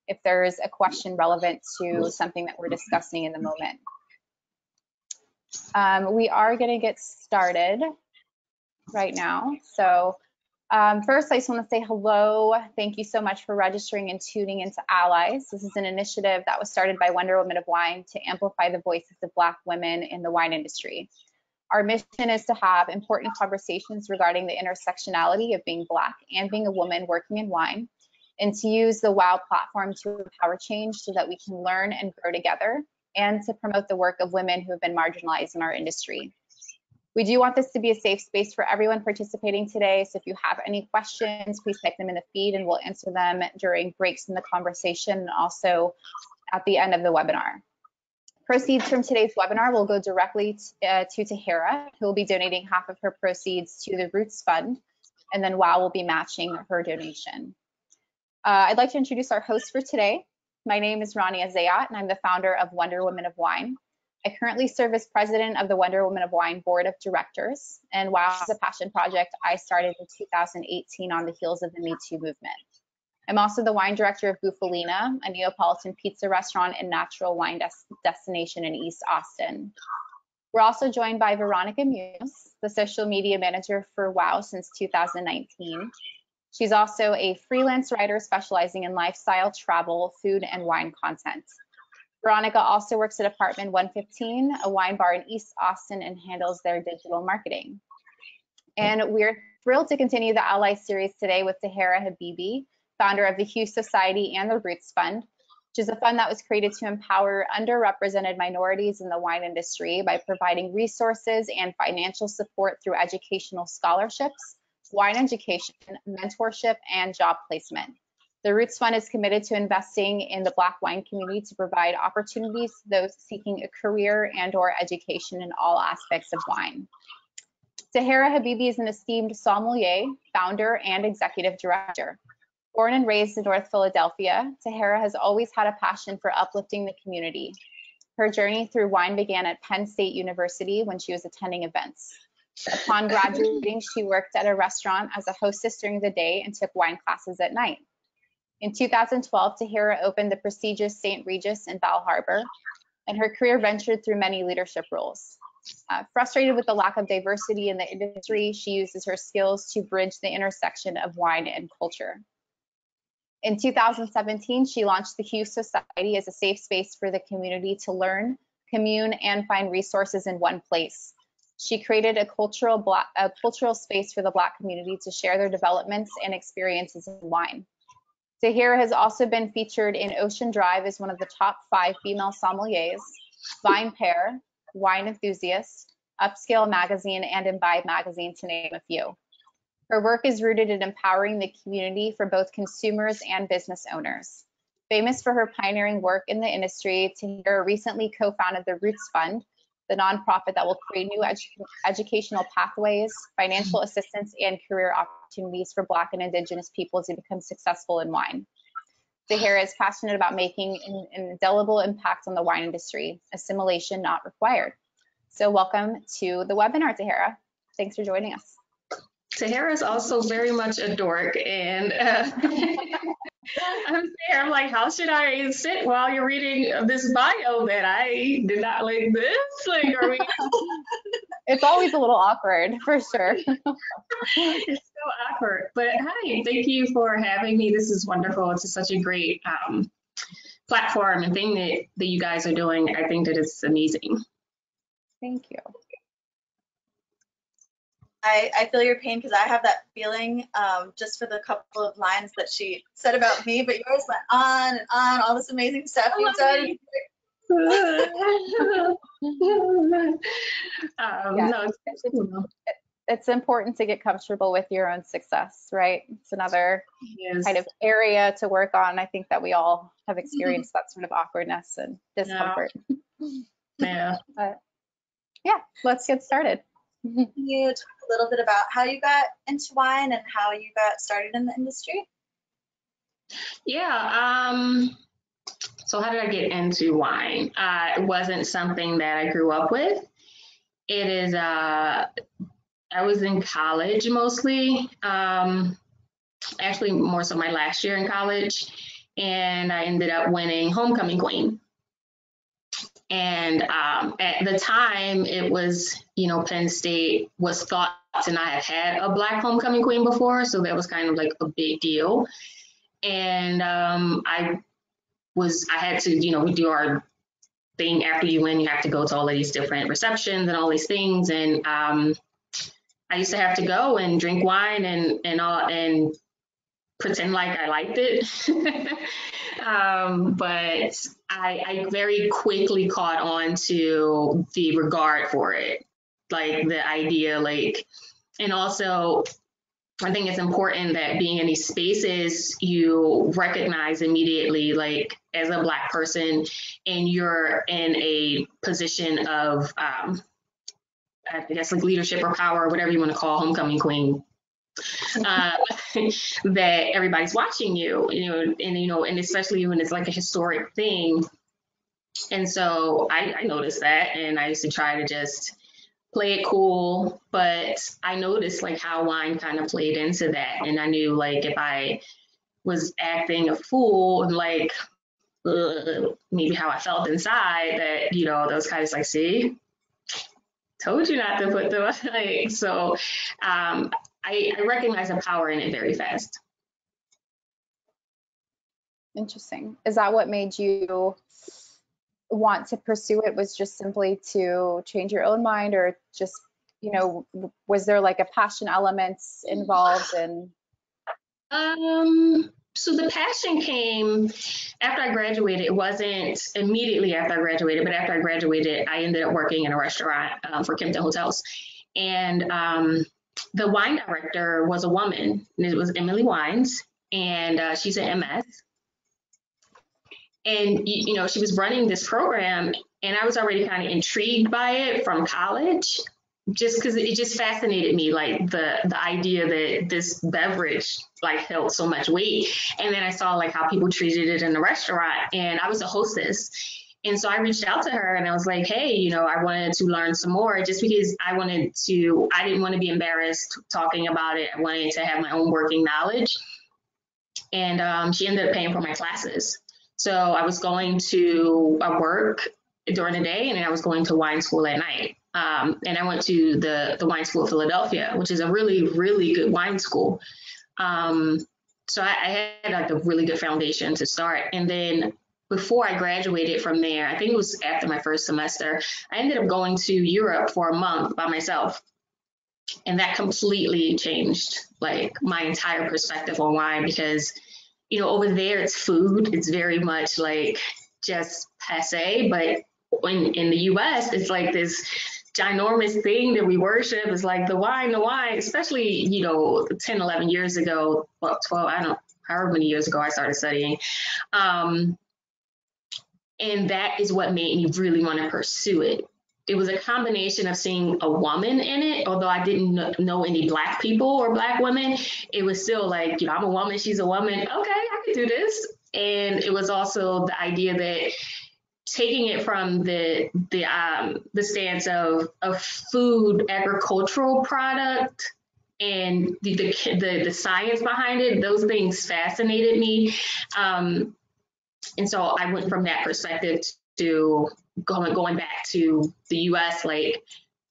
if there's a question relevant to something that we're discussing in the moment. We are going to get started right now. So first, I just want to say hello. Thank you so much for registering and tuning into A.L.L.I.E.S. This is an initiative that was started by Wonder Woman of Wine to amplify the voices of Black women in the wine industry. Our mission is to have important conversations regarding the intersectionality of being Black and being a woman working in wine, and to use the WOW platform to empower change so that we can learn and grow together, and to promote the work of women who have been marginalized in our industry. We do want this to be a safe space for everyone participating today, so if you have any questions, please type them in the feed and we'll answer them during breaks in the conversation and also at the end of the webinar. Proceeds from today's webinar will go directly to Tahiirah, who will be donating half of her proceeds to the Roots Fund, and then WOW will be matching her donation. I'd like to introduce our host for today. My name is Rania Zayat, and I'm the founder of Wonder Woman of Wine. I currently serve as president of the Wonder Woman of Wine Board of Directors, and WOW is a passion project I started in 2018 on the heels of the Me Too movement. I'm also the wine director of Bufalina, a Neapolitan pizza restaurant and natural wine destination in East Austin. We're also joined by Veronica Muse, the social media manager for WOW since 2019. She's also a freelance writer specializing in lifestyle, travel, food, and wine content. Veronica also works at Apartment 115, a wine bar in East Austin, and handles their digital marketing. And we're thrilled to continue the A.L.L.I.E.S series today with Tahiirah Habibi, founder of the Hughes Society and the Roots Fund, which is a fund that was created to empower underrepresented minorities in the wine industry by providing resources and financial support through educational scholarships, wine education, mentorship, and job placement. The Roots Fund is committed to investing in the Black wine community to provide opportunities to those seeking a career and/or education in all aspects of wine. Tahiirah Habibi is an esteemed sommelier, founder, and executive director. Born and raised in North Philadelphia, Tahiirah has always had a passion for uplifting the community. Her journey through wine began at Penn State University when she was attending events. Upon graduating, she worked at a restaurant as a hostess during the day and took wine classes at night. In 2012, Tahiirah opened the prestigious St. Regis in Bal Harbour, and her career ventured through many leadership roles. Frustrated with the lack of diversity in the industry, she uses her skills to bridge the intersection of wine and culture. In 2017, she launched the Hughes Society as a safe space for the community to learn, commune, and find resources in one place. She created a cultural space for the Black community to share their developments and experiences in wine. Tahiirah has also been featured in Ocean Drive as one of the top 5 female sommeliers, Vine Pair, Wine Enthusiast, Upscale Magazine, and Imbibe Magazine, to name a few. Her work is rooted in empowering the community for both consumers and business owners. Famous for her pioneering work in the industry, Tahiirah recently co-founded the Roots Fund, the nonprofit that will create new educational pathways, financial assistance, and career opportunities for Black and Indigenous people to become successful in wine. Tahiirah is passionate about making an indelible impact on the wine industry, assimilation not required. So welcome to the webinar, Tahiirah. Thanks for joining us. Tahiirah is also very much a dork, and I'm like, how should I sit while you're reading this bio that I did not like this? Like, are we? It's always a little awkward, for sure. It's so awkward. But hi, thank you for having me. This is wonderful. It's such a great platform and thing that you guys are doing. I think that it's amazing. Thank you. I feel your pain because I have that feeling just for the couple of lines that she said about me, but yours went on and on, all this amazing stuff you said. It's important to get comfortable with your own success, right? It's another kind of area to work on. I think that we all have experienced that sort of awkwardness and discomfort. Yeah. But yeah, let's get started. Can you talk a little bit about how you got into wine and how you got started in the industry? Yeah. So how did I get into wine? It wasn't something that I grew up with. It is, I was in college mostly, actually more so my last year in college. and I ended up winning Homecoming Queen. And at the time, it was, Penn State was thought to not have had a Black homecoming queen before, so that was kind of like a big deal. And I had to, we do our thing after you win, you have to go to all of these different receptions and all these things. And I used to have to go and drink wine and pretend like I liked it. But I very quickly caught on to the regard for it, like the idea, and also I think it's important that being in these spaces, you recognize immediately, like as a Black person, and you're in a position of, I guess, like leadership or power, or whatever you want to call homecoming queen, that everybody's watching you, and especially when it's like a historic thing. And so I noticed that, and I used to try to just play it cool, but I noticed like how wine kind of played into that. And I knew like if I was acting a fool and like maybe how I felt inside, that, those guys like, see, told you not to put the like, so I recognize the power in it very fast. Interesting. Is that what made you want to pursue it? Was just simply to change your own mind, or just, was there like a passion element involved in? So the passion came after I graduated. It wasn't immediately after I graduated, but after I graduated, I ended up working in a restaurant for Kimpton Hotels. And the wine director was a woman, and it was Emily Wines, and she's an MS. And, she was running this program, and I was already kind of intrigued by it from college, just because it just fascinated me, like the idea that this beverage like held so much weight. And then I saw like how people treated it in the restaurant, and I was a hostess. And so I reached out to her and I was like, hey, I wanted to learn some more, just because I didn't want to be embarrassed talking about it. I wanted to have my own working knowledge. And she ended up paying for my classes. So I was going to work during the day, and then I was going to wine school at night. And I went to the Wine School of Philadelphia, which is a really, really good wine school. So I had like a really good foundation to start. And then before I graduated from there, I think it was after my first semester, I ended up going to Europe for a month by myself. And that completely changed like my entire perspective on wine, because over there it's food. It's very much like just passe, but in the US, it's like this ginormous thing that we worship. Is like the wine, especially, 10, 11 years ago, well, 12, I don't know, however many years ago I started studying. And that is what made me really want to pursue it. It was a combination of seeing a woman in it, although I didn't know any Black people or Black women. It was still like, I'm a woman, she's a woman. Okay, I can do this. And it was also the idea that taking it from the stance of a food agricultural product and the science behind it, those things fascinated me. And so I went from that perspective to going back to the US, like,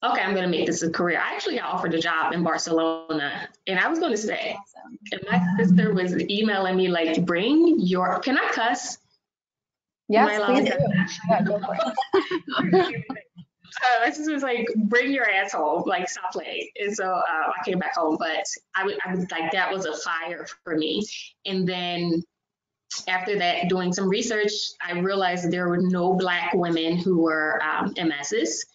okay, I'm going to make this a career. I actually got offered a job in Barcelona, and I was going to stay. Awesome. And my sister was emailing me like, can I cuss? Yes, please do. Yeah, go for it. My sister was like, bring your ass home, like, stop playing. And so I came back home, but I was like, that was a fire for me. And then after that, doing some research, I realized there were no Black women who were MSs.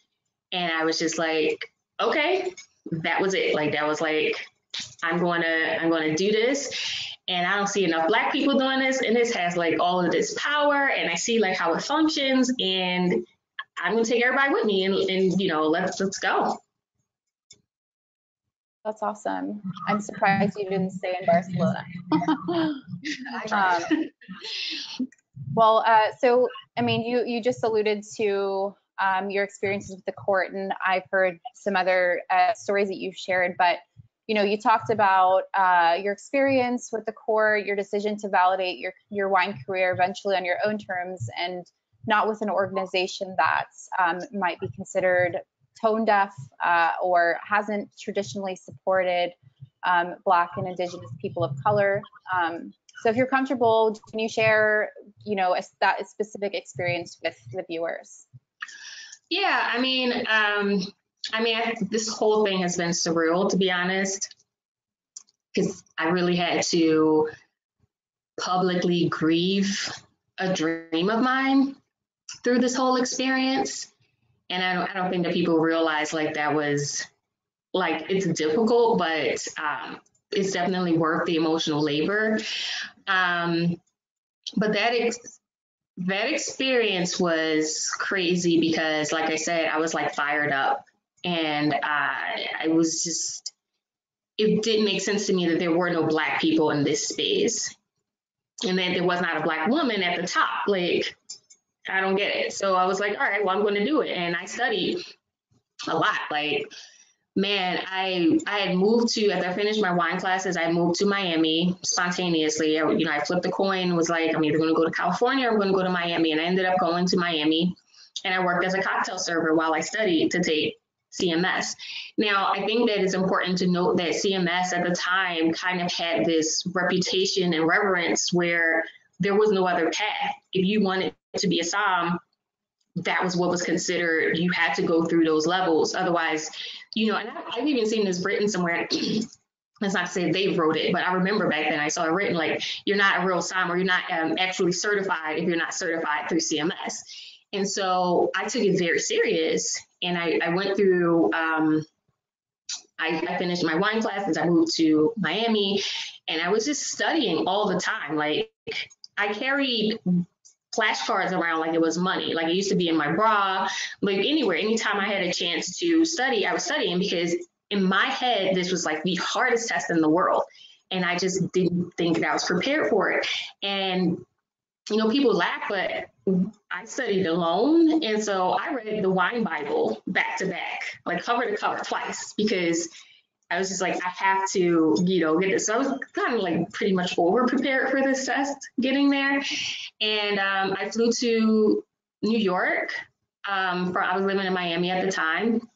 And I was just like, okay, that was it. Like, that was like, I'm going to do this. And I don't see enough Black people doing this. And this has like all of this power. And I see like how it functions. And I'm going to take everybody with me, and let's go. That's awesome. I'm surprised you didn't stay in Barcelona. Well, so, I mean, you just alluded to your experiences with the court, and I've heard some other stories that you've shared, but you know, you talked about your experience with the court, your decision to validate your wine career eventually on your own terms, and not with an organization that might be considered tone deaf or hasn't traditionally supported Black and Indigenous people of color. So if you're comfortable, can you share, you know, that specific experience with viewers? Yeah, this whole thing has been surreal, to be honest, because I really had to publicly grieve a dream of mine through this whole experience. And I don't think that people realize like that was like, it's difficult, but it's definitely worth the emotional labor. But that experience was crazy because, like I said, I was like fired up, and I was just, it didn't make sense to me that there were no Black people in this space, and that there was not a Black woman at the top. Like, I don't get it. So I was like, all right, well, I'm going to do it. And I studied a lot. Like, man, I had moved to, as I finished my wine classes, I moved to Miami spontaneously. I flipped a coin, was like, I'm either going to go to California or I'm going to go to Miami. And I ended up going to Miami, and I worked as a cocktail server while I studied to take CMS. Now, I think that it's important to note that CMS at the time kind of had this reputation and reverence where there was no other path. If you wanted to be a Som, that was what was considered. You had to go through those levels. Otherwise, and I've even seen this written somewhere. Let's not say they wrote it, but I remember back then I saw it written like, you're not a real Som, or you're not actually certified if you're not certified through CMS. And so I took it very serious, and I went through, I finished my wine classes, I moved to Miami, and I was just studying all the time. Like, I carried flashcards around like it was money. Like, it used to be in my bra, like anywhere, anytime I had a chance to study, I was studying, because in my head, this was like the hardest test in the world. And I just didn't think that I was prepared for it. And, people laugh, but I studied alone. And so I read the wine Bible back to back, like cover to cover twice, because I was just like, I have to, get this. So I was kind of like pretty much over prepared for this test getting there. And I flew to New York. I was living in Miami at the time.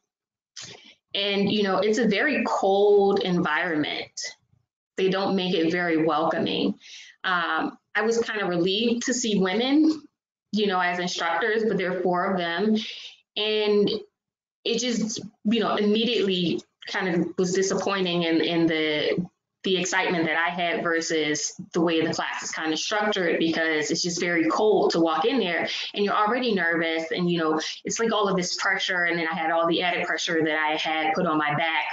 And, it's a very cold environment. They don't make it very welcoming. I was kind of relieved to see women, as instructors, but there are 4 of them. And it just, immediately kind of was disappointing in the excitement that I had versus the way the class is kind of structured, because it's just very cold to walk in there, and you're already nervous, and it's like all of this pressure, and then I had all the added pressure that I had put on my back,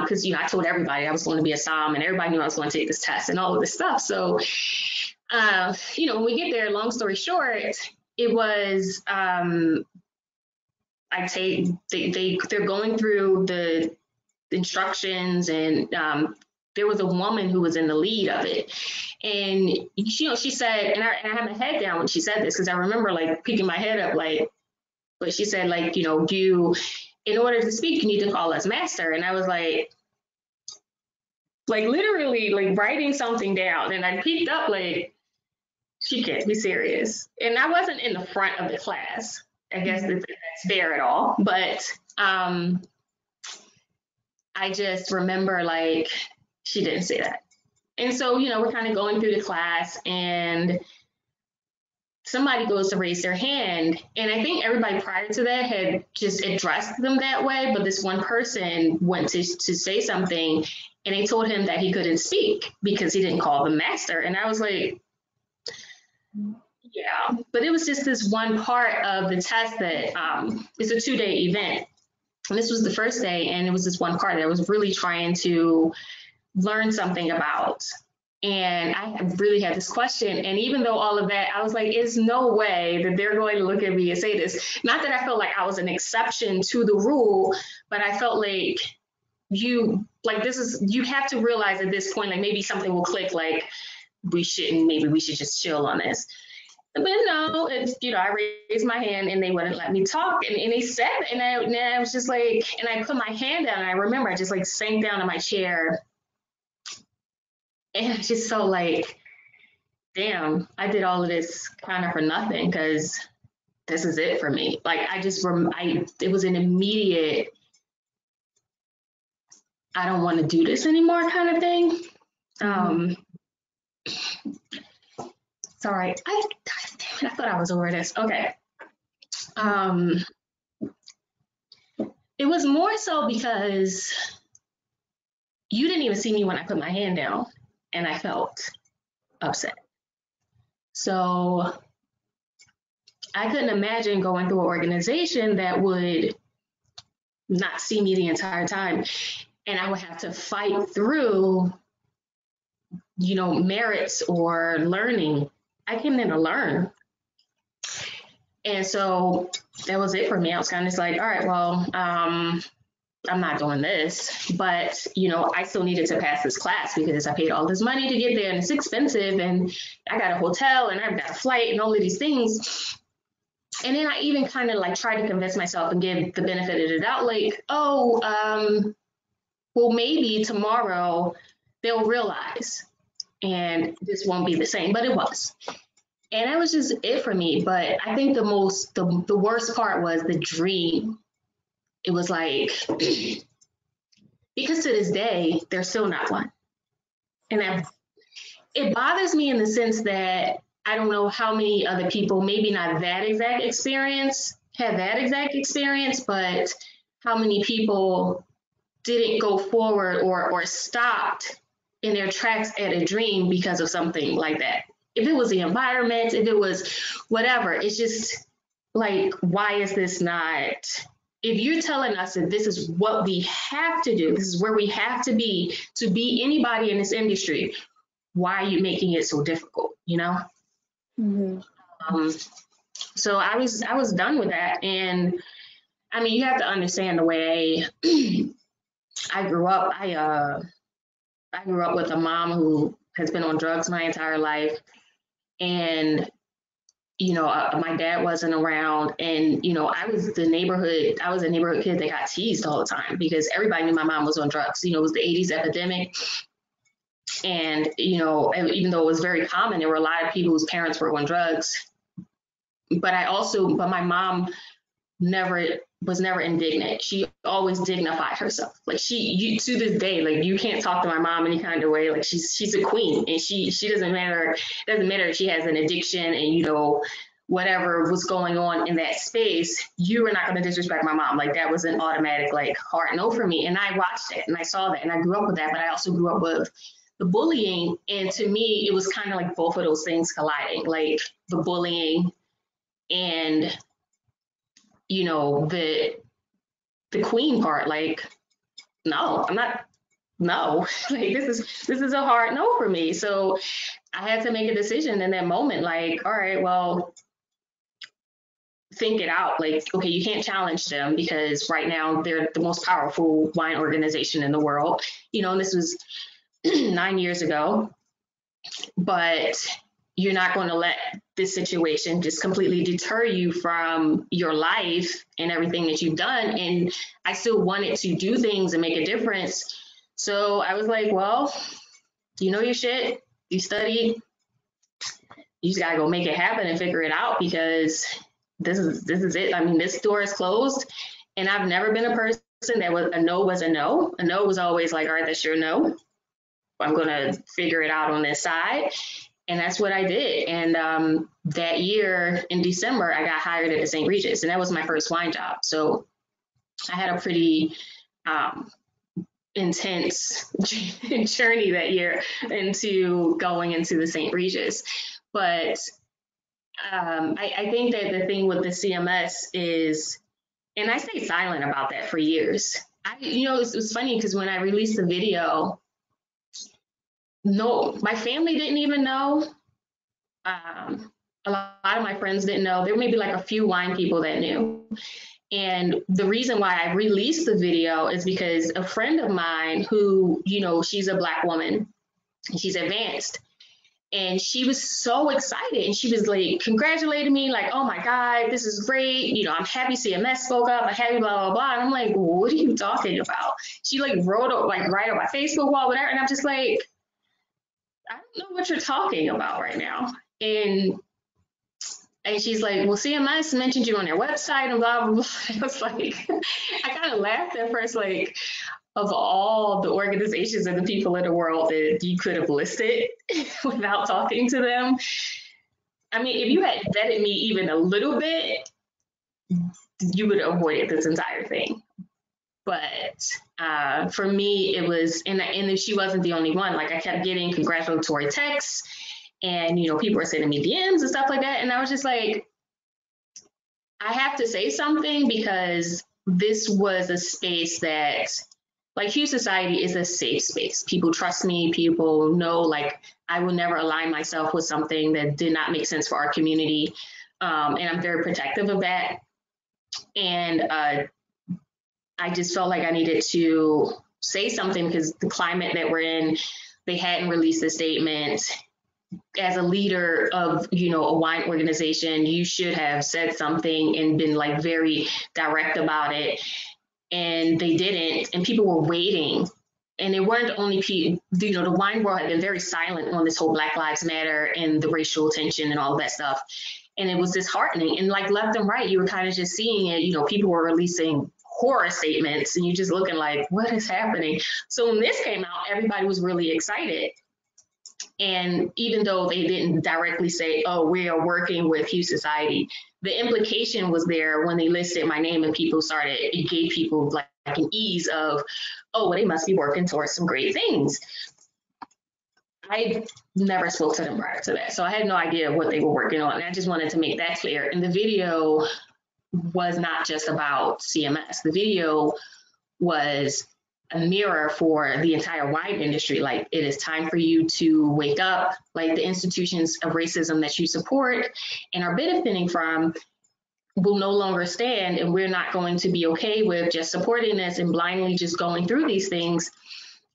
because I told everybody I was going to be a Som, and everybody knew I was going to take this test and all of this stuff. So when we get there, long story short, it was they're going through the instructions, and there was a woman who was in the lead of it, and she said, and I had my head down when she said this, because I remember like peeking my head up, like, but she said, like, you, in order to speak, you need to call us master. And I was like literally like writing something down, and I peeked up like, she can't be serious. And I wasn't in the front of the class. I guess that's fair at all. But I just remember like, she didn't say that. And so, we're kind of going through the class, and somebody goes to raise their hand. And I think everybody prior to that had just addressed them that way. But this one person went to say something, and they told him that he couldn't speak because he didn't call them master. And I was like, yeah, but it was just this one part of the test that it's a 2-day event. And this was the first day, and it was this one part that I was really trying to learn something about. And I really had this question. And even though all of that, I was like, there's no way that they're going to look at me and say this. Not that I felt like I was an exception to the rule, but I felt like you have to realize at this point, like maybe something will click, like maybe we should just chill on this. But no, it's, I raised my hand and they wouldn't let me talk. And they said, and I was just like, and I put my hand down and I remember I just like sank down in my chair. And I just felt like, damn, I did all of this kind of for nothing because this is it for me. Like it was an immediate, I don't want to do this anymore kind of thing. Sorry, damn it, I thought I was over this. Okay. It was more so because you didn't even see me when I put my hand down and I felt upset. So I couldn't imagine going through an organization that would not see me the entire time. And I would have to fight through, merits or learning. I came in to learn. And so that was it for me. I was kind of just like, all right, well, I'm not doing this, but I still needed to pass this class because I paid all this money to get there and it's expensive and I got a hotel and I've got a flight and all of these things. And then I even kind of like tried to convince myself and give the benefit of the doubt, like, well, maybe tomorrow they'll realize and this won't be the same, but it was. And that was just it for me. But I think the worst part was the dream. It was like, because to this day, there's still not one. And it bothers me in the sense that I don't know how many other people, maybe not that exact experience, had that exact experience, but how many people didn't go forward or stopped in their tracks at a dream because of something like that. If it was the environment, if it was whatever, it's just like, why is this not? If you're telling us that this is what we have to do, this is where we have to be anybody in this industry, why are you making it so difficult, Mm-hmm. So I was done with that. And I mean, you have to understand the way I grew up. I grew up with a mom who has been on drugs my entire life. And my dad wasn't around, and I was a neighborhood kid that got teased all the time because everybody knew my mom was on drugs. It was the 80s epidemic, and even though it was very common, there were a lot of people whose parents were on drugs. But my mom was never indignant. She always dignified herself. Like to this day, like you can't talk to my mom any kind of way. Like she's a queen, and she doesn't matter. It doesn't matter if she has an addiction and whatever was going on in that space. You were not going to disrespect my mom. Like that was an automatic like hard no for me. And I watched it and I saw that and I grew up with that. But I also grew up with the bullying, and to me, it was kind of like both of those things colliding, like the bullying and the queen part. Like, no, I'm not. No, like this is a hard no for me. So I had to make a decision in that moment. Like, all right, well, think it out. Like, okay, you can't challenge them because right now they're the most powerful wine organization in the world. And this was 9 years ago, but you're not going to let this situation just completely deter you from your life and everything that you've done. And I still wanted to do things and make a difference. So I was like, well, you know your shit, you studied, you just gotta go make it happen and figure it out because this is it. I mean, this door is closed, and I've never been a person that was a no was a no. A no was always like, all right, that's your no. I'm gonna figure it out on this side. And that's what I did. And that year in December, I got hired at the St. Regis, and that was my first wine job. So I had a pretty intense journey that year into going into the St. Regis. But I think that the thing with the CMS is, and I stayed silent about that for years. It was funny because when I released the video, no, my family didn't even know. A lot of my friends didn't know. There may be like a few wine people that knew. And the reason why I released the video is because a friend of mine who, she's a Black woman, she's advanced. And she was so excited, and she was like congratulating me, like, oh my God, this is great. You know, I'm happy CMS spoke up. I'm happy, blah, blah, blah. And I'm like, what are you talking about? She like wrote up, like right on my Facebook wall, whatever. And I'm just like, I don't know what you're talking about right now. And she's like, well, CMS mentioned you on their website and blah, blah, blah. I was like, I kind of laughed at first, like, of all the organizations and the people in the world that you could have listed without talking to them. I mean, if you had vetted me even a little bit, you would have avoided this entire thing. But for me, it was, and she wasn't the only one. Like, I kept getting congratulatory texts, and, you know, people were sending me DMs and stuff like that. And I was just like, I have to say something, because this was a space that, like, Hue Society is a safe space. People trust me. People know, like, I will never align myself with something that did not make sense for our community. And I'm very protective of that. And I just felt like I needed to say something, because the climate that we're in, they hadn't released a statement. As a leader of, you know, a wine organization, you should have said something and been like very direct about it. And they didn't, and people were waiting. And it weren't only people, you know, the wine world had been very silent on this whole Black Lives Matter and the racial tension and all of that stuff. And it was disheartening. And like left and right, you were kind of just seeing it, you know, people were releasing horror statements, and you just looking like, what is happening? So when this came out, everybody was really excited. And even though they didn't directly say, oh, we are working with Hue Society, the implication was there when they listed my name, and people started, it gave people like an ease of, oh, well, they must be working towards some great things. I never spoke to them prior to that, so I had no idea what they were working on. And I just wanted to make that clear. And the video was not just about CMS. The video was a mirror for the entire wine industry. Like, it is time for you to wake up. Like, the institutions of racism that you support and are benefiting from will no longer stand, and we're not going to be okay with just supporting this and blindly just going through these things.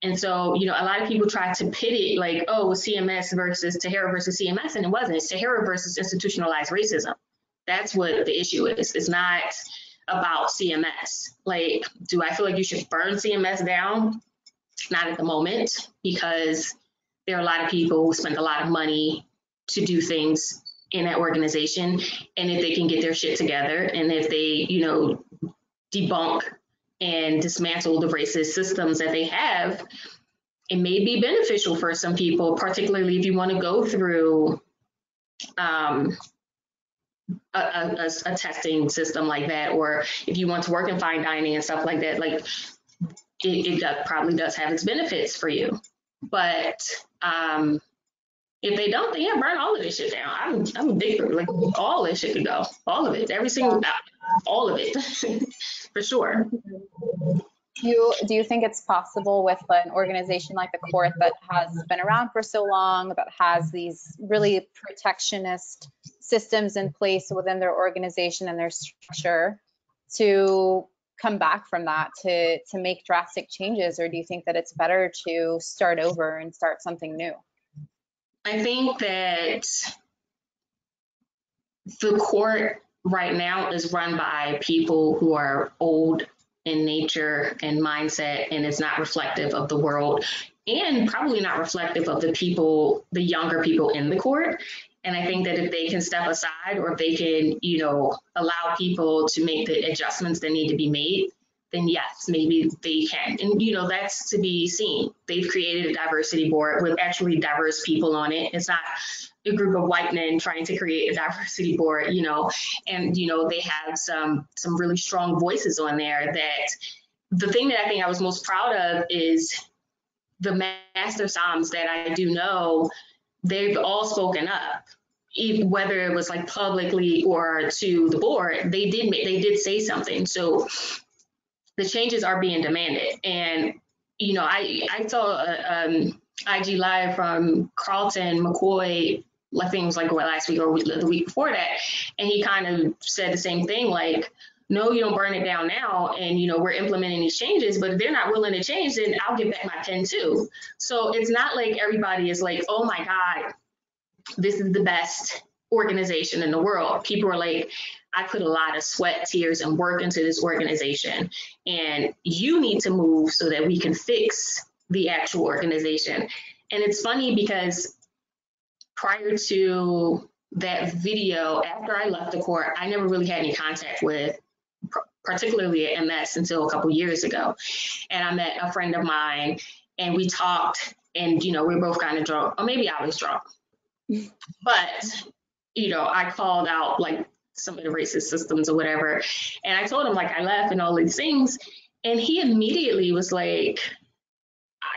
And so, you know, a lot of people try to pit it like, oh, CMS versus Tahiirah versus CMS, and it wasn't. It's Tahiirah versus institutionalized racism. That's what the issue is. It's not about CMS. Like, do I feel like you should burn CMS down? Not at the moment, because there are a lot of people who spend a lot of money to do things in that organization. And if they can get their shit together, and if they, you know, debunk and dismantle the racist systems that they have, it may be beneficial for some people, particularly if you want to go through a testing system like that, or if you want to work in fine dining and stuff like that. Like, it probably does have its benefits for you. But if they don't, then yeah, burn all of this shit down. I'm a big, like, all this shit could go, all of it, every single, all of it, for sure. Do you think it's possible with an organization like the court that has been around for so long, that has these really protectionist systems in place within their organization and their structure, to come back from that, to make drastic changes? Or do you think that it's better to start over and start something new? I think that the court right now is run by people who are old in nature and mindset, and it's not reflective of the world, and probably not reflective of the people, the younger people in the court. And I think that if they can step aside, or if they can, you know, allow people to make the adjustments that need to be made, then yes, maybe they can. And, you know, that's to be seen. They've created a diversity board with actually diverse people on it. It's not a group of white men trying to create a diversity board, you know, and, you know, they have some really strong voices on there. That the thing that I think I was most proud of is the master Psalms that I do know, they've all spoken up. Whether it was like publicly or to the board, they did say something. So the changes are being demanded. And, you know, I saw IG Live from Carlton McCoy, I think it was like last week or the week before that. And he kind of said the same thing, like, no, you don't burn it down now. And, you know, we're implementing these changes, but if they're not willing to change, then I'll get back my pen too. So it's not like everybody is like, oh my God, this is the best organization in the world. People are like, I put a lot of sweat, tears, and work into this organization, and you need to move so that we can fix the actual organization. And it's funny because prior to that video, after I left the court, I never really had any contact with particularly at MS until a couple years ago. And I met a friend of mine and we talked, and we were both kind of drunk, or maybe I was drunk. But I called out like some of the racist systems or whatever. And I told him like I left and all these things. And he immediately was like,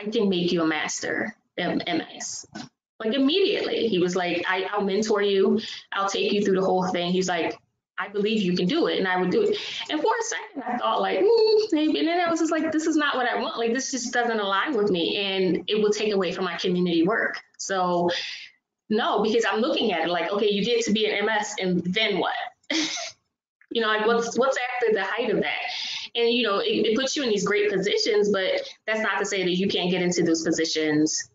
I can make you a master of MS. Like immediately. He was like, I'll mentor you. I'll take you through the whole thing. He's like, I believe you can do it. And I would do it. And for a second, I thought like, maybe. And then I was just like, this is not what I want. Like, this just doesn't align with me. And it will take away from my community work. So no, because I'm looking at it like, okay, you get to be an MS and then what? Like what's after the height of that? And, it puts you in these great positions, but that's not to say that you can't get into those positions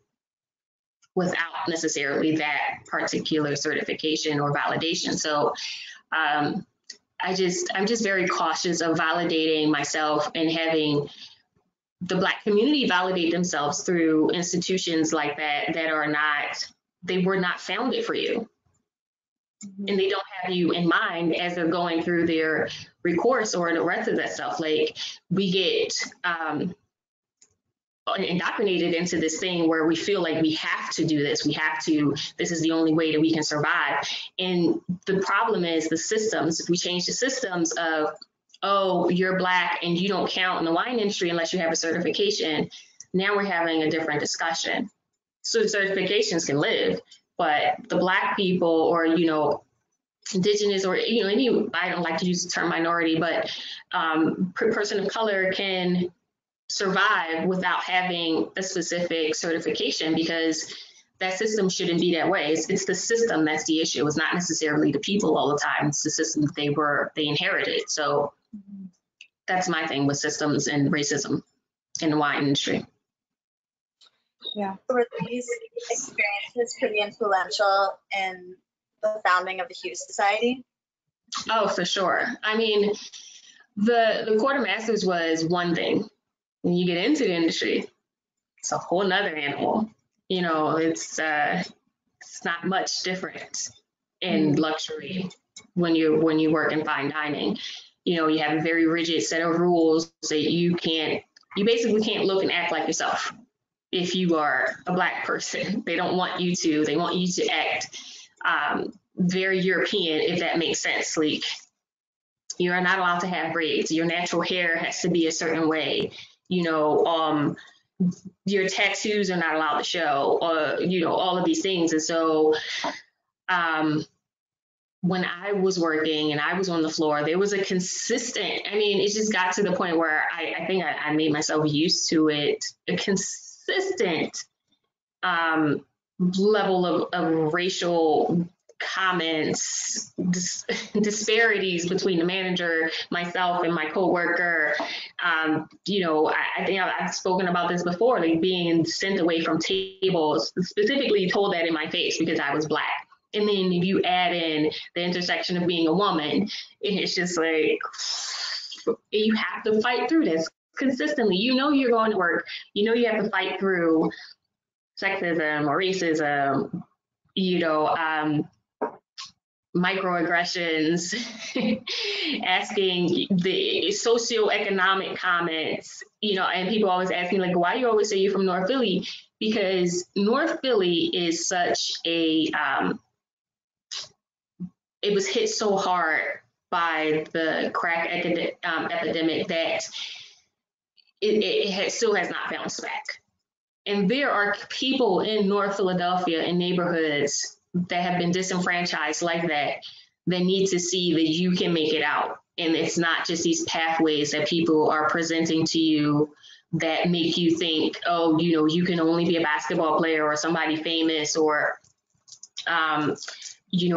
without necessarily that particular certification or validation. So I'm just very cautious of validating myself and having the Black community validate themselves through institutions like that they were not founded for you. Mm-hmm. And they don't have you in mind as they're going through their recourse or the rest of that stuff. Like we get indoctrinated into this thing where we feel like we have to do this. This is the only way that we can survive. And the problem is the systems. If we change the systems of, oh, you're Black and you don't count in the wine industry unless you have a certification, now we're having a different discussion. So the certifications can live, but the Black people or, indigenous or, I don't like to use the term minority, but person of color can survive without having a specific certification, because that system shouldn't be that way. It's the system that's the issue. It's not necessarily the people all the time. It's the system that they inherited. So that's my thing with systems and racism in the wine industry. Yeah. Were these experiences pretty influential in the founding of the Hughes Society? Oh, for sure. I mean, the Court of Masters was one thing. When you get into the industry, it's a whole nother animal. It's not much different in luxury when you work in fine dining. You have a very rigid set of rules that you basically can't look and act like yourself. If you are a Black person, they want you to act very European, if that makes sense. Like, you're not allowed to have braids. Your natural hair has to be a certain way. Your tattoos are not allowed to show, or, all of these things. And so when I was working and I was on the floor, there was a consistent, it just got to the point where I think I made myself used to it, a consistent level of racial comments, disparities between the manager, myself, and my coworker. I think I've spoken about this before, like being sent away from tables, specifically told that in my face because I was Black. And then if you add in the intersection of being a woman, and it's just like, you have to fight through this consistently. You're going to work, you have to fight through sexism or racism, microaggressions, asking the socioeconomic comments, and people always ask me like, why do you always say you're from North Philly? Because North Philly is such a, it was hit so hard by the crack epidemic that it still has not bounced back. And there are people in North Philadelphia in neighborhoods that have been disenfranchised like that need to see that you can make it out. And it's not just these pathways that people are presenting to you that make you think, oh, you can only be a basketball player or somebody famous, or,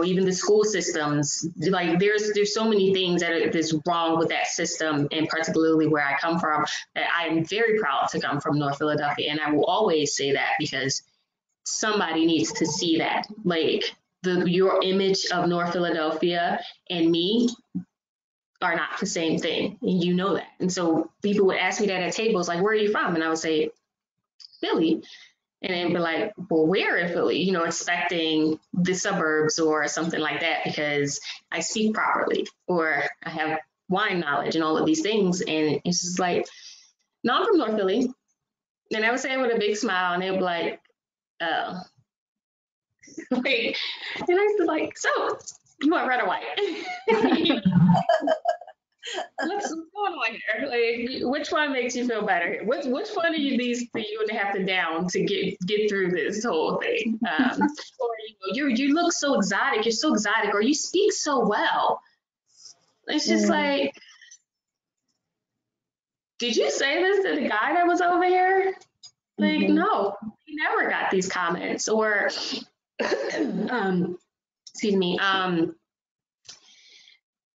even the school systems. Like there's so many things that's wrong with that system, and particularly where I come from, that I'm very proud to come from North Philadelphia. And I will always say that, because somebody needs to see that. Like your image of North Philadelphia and me are not the same thing. And you know that. And so people would ask me that at tables, like, where are you from? And I would say, Philly. And they'd be like, well, where in Philly? You know, expecting the suburbs or something like that because I speak properly or I have wine knowledge and all of these things. And it's just like, no, I'm from North Philly. And I would say it with a big smile and they'd be like, oh. Like, and I was like, so you want red or white? What's going on here? Like, which one makes you feel better? Which one of these do you would have to down to get through this whole thing? Or you look so exotic. You're so exotic, or you speak so well. It's just like, did you say this to the guy that was over here? Like, no, he never got these comments. Or, excuse me.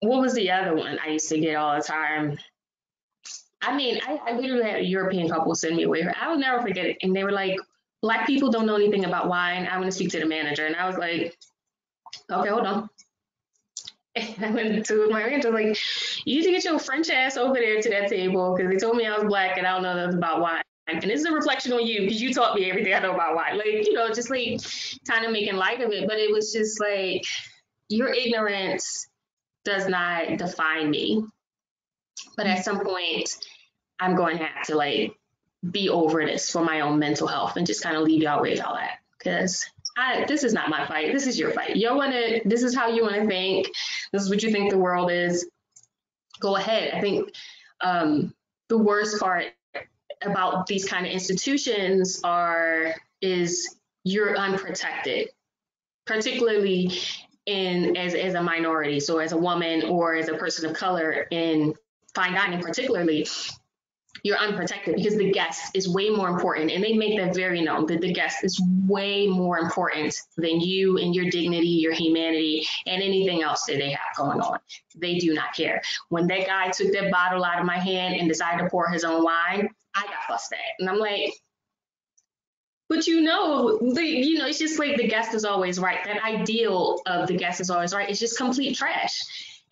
What was the other one I used to get all the time? I mean, I literally had a European couple send me away. I will never forget it. And they were like, Black people don't know anything about wine. I want to speak to the manager. And I was like, okay, hold on. And I went to my manager, like, you need to get your French ass over there to that table because they told me I was Black and I don't know nothing about wine. And this is a reflection on you because you taught me everything I know about wine. Like, you know, just like kind of making light of it. But it was just like, your ignorance does not define me. But at some point, I'm going to have to like be over this for my own mental health and just kind of leave y'all with all that. Because this is not my fight. This is your fight. This is how you want to think. This is what you think the world is. Go ahead. I think the worst part about these kind of institutions is you're unprotected, particularly as a minority. So as a woman or as a person of color in fine dining particularly, you're unprotected because the guest is way more important. And they make that very known that the guest is way more important than you and your dignity, your humanity, and anything else that they have going on. They do not care. When that guy took that bottle out of my hand and decided to pour his own wine, I got fussed at. And I'm like, but it's just like the guest is always right. That ideal of the guest is always right. It's just complete trash.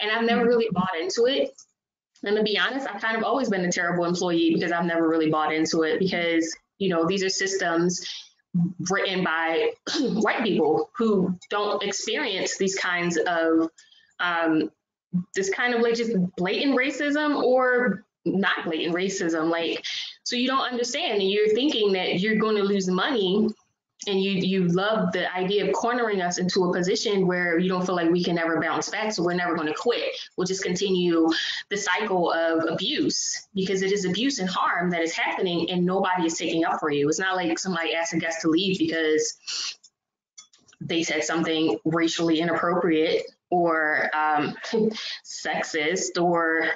And I've never really bought into it. And to be honest, I've kind of always been a terrible employee because I've never really bought into it because, you know, these are systems written by white people who don't experience these kinds of, this kind of like just blatant racism or not blatant racism. Like, so you don't understand and you're thinking that you're going to lose money and you love the idea of cornering us into a position where you don't feel like we can never bounce back. So we're never going to quit. We'll just continue the cycle of abuse because it is abuse and harm that is happening and nobody is taking up for you. It's not like somebody asked a guest to leave because they said something racially inappropriate or sexist or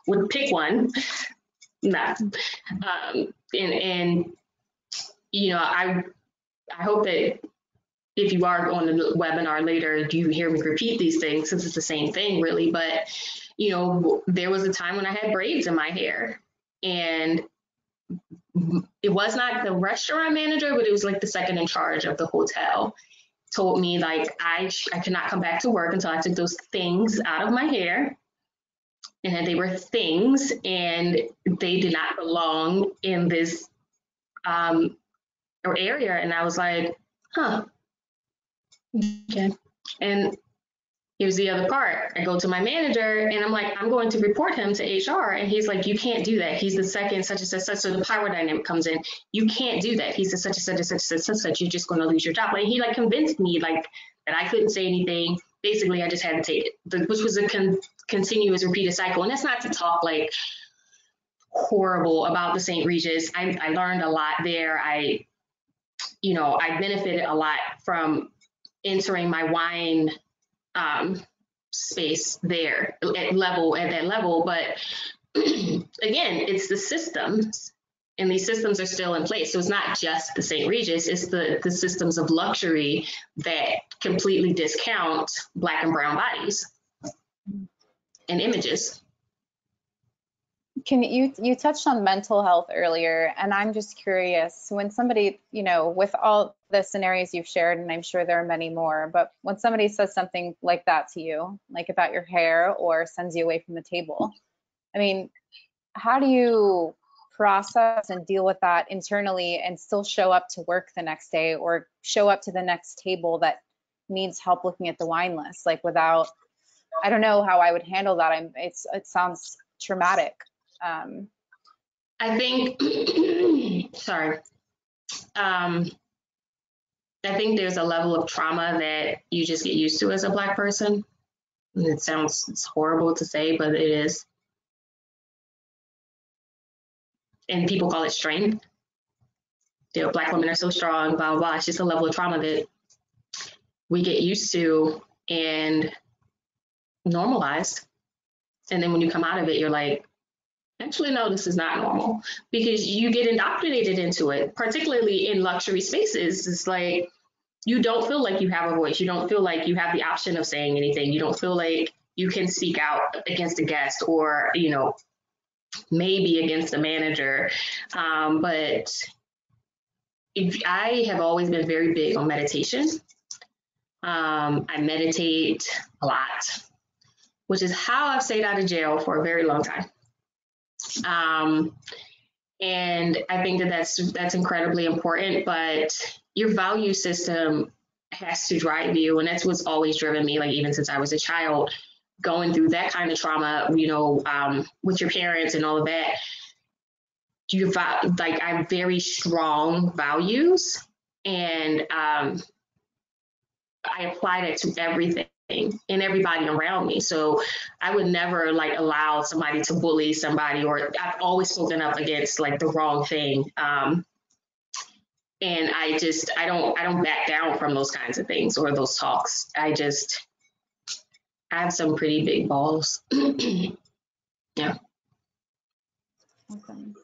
would pick one. Nah. And you know, I hope that if you are on the webinar later, you hear me repeat these things since it's the same thing really. But, you know, there was a time when I had braids in my hair and it was not the restaurant manager, but it was like the second in charge of the hotel told me like I could not come back to work until I took those things out of my hair. And that they were things and they did not belong in this or area. And I was like, huh, okay. And here's the other part. I go to my manager and I'm like, I'm going to report him to HR. And he's like, you can't do that. He's the second such and such. So the power dynamic comes in. You can't do that. He's the such and such and such and such. You're just going to lose your job. Like he like convinced me like that I couldn't say anything. Basically, I just had to take it, which was a continuous repeated cycle. And that's not to talk like horrible about the St. Regis. I learned a lot there. I benefited a lot from entering my wine space there at that level. But again, it's the systems and these systems are still in place. So it's not just the St. Regis, it's the systems of luxury that completely discount Black and brown bodies and images. Can you touched on mental health earlier, and I'm just curious, when somebody, with all the scenarios you've shared, and I'm sure there are many more, but when somebody says something like that to you, like about your hair, or sends you away from the table, I mean, how do you process and deal with that internally and still show up to work the next day, or show up to the next table that needs help looking at the wine list? Like, without, I don't know how I would handle that. It sounds traumatic. I think, sorry. I think there's a level of trauma that you just get used to as a Black person. And it's horrible to say, but it is. And people call it strength. Black women are so strong, blah, blah, blah. It's just a level of trauma that we get used to and normalized. And then when you come out of it, you're like, actually, no, this is not normal, because you get indoctrinated into it, particularly in luxury spaces. It's like, you don't feel like you have a voice. You don't feel like you have the option of saying anything. You don't feel like you can speak out against a guest, or, maybe against a manager. But I have always been very big on meditation. I meditate a lot, which is how I've stayed out of jail for a very long time. And I think that that's incredibly important, but your value system has to drive you. And that's what's always driven me, like, even since I was a child, going through that kind of trauma, with your parents and all of that. I have very strong values, and I apply that to everything and everybody around me. So I would never allow somebody to bully somebody, or I've always spoken up against the wrong thing. And I don't back down from those kinds of things or those talks. I have some pretty big balls. Yeah. Awesome.